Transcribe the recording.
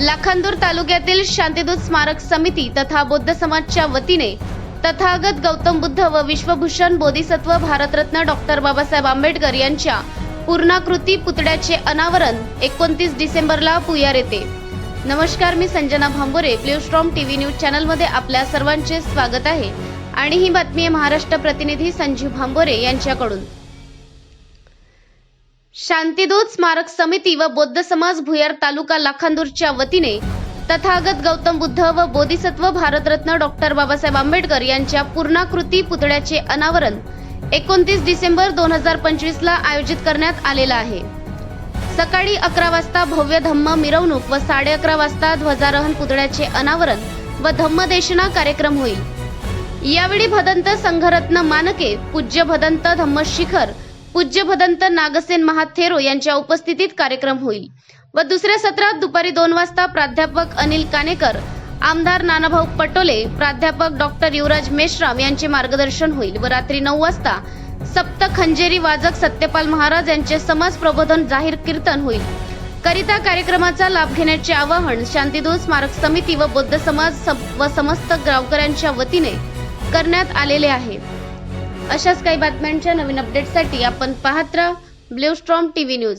लाखांदूर तालुक्यातील शांतीदूत स्मारक समिती तथा बौद्ध समाजच्या वतीने तथागत गौतम बुद्ध व विश्वभूषण बोधिसत्व भारतरत्न डॉक्टर बाबासाहेब आंबेडकर यांच्या पूर्णाकृती पुतळ्याचे अनावरण 29 डिसेंबरला पुयार येथे। नमस्कार, मी Sanjana Bhambore, blue storm TV news channel मध्ये आपल्या सर्वांचे स्वागत आहे आणि ही बातमी आहे महाराष्ट्र प्रतिनिधी संजीव भांबोरे यांच्याकडून। शांतीदूत स्मारक समिती व बौद्ध समाज भुयार तालुका लाखांदूरच्या वतीने तथागत गौतम बुद्ध व बोधिसत्व भारतरत्न डॉक्टर बाबासाहेब आंबेडकर यांच्या पूर्णाकृती पुतळ्याचे अनावरण 29 डिसेंबर 2025 ला आयोजित करण्यात आलेला आहे। सकाळी 11 वाजता भव्य धम्म मिरवणूक व 11:30 वाजता ध्वजारोहण पुतळ्याचे अनावरण व धम्मदेशना कार्यक्रम होईल। यावेळी भदंत संघरत्न मानके, पूज्य भदंत धम्मशिखर, पूज्य भदंत नागसेन महाथेरो यांच्या उपस्थितीत कार्यक्रम होईल व दुसऱ्या सत्रात दुपारी 2 वाजता प्राध्यापक अनिल कानेकर, आमदार नानाभाऊ पटोले, प्राध्यापक डॉक्टर युवराज मेश्राम यांचे मार्गदर्शन होईल व रात्री 9 वाजता सप्त खंजेरी वाजक सत्यपाल महाराज यांचे समाज प्रबोधन जाहीर कीर्तन होईल। करिता कार्यक्रमाचा लाभ घेण्याचे आवाहन शांतीदूत स्मारक समिती व बौद्ध समाज व समस्त गावकऱ्यांच्या वतीने करण्यात आलेले आहे। अशाच काही बातम्यांच्या नवीन अपडेटसाठी आपण पाहत राहा ब्ल्यू स्टॉर्म टीव्ही न्यूज।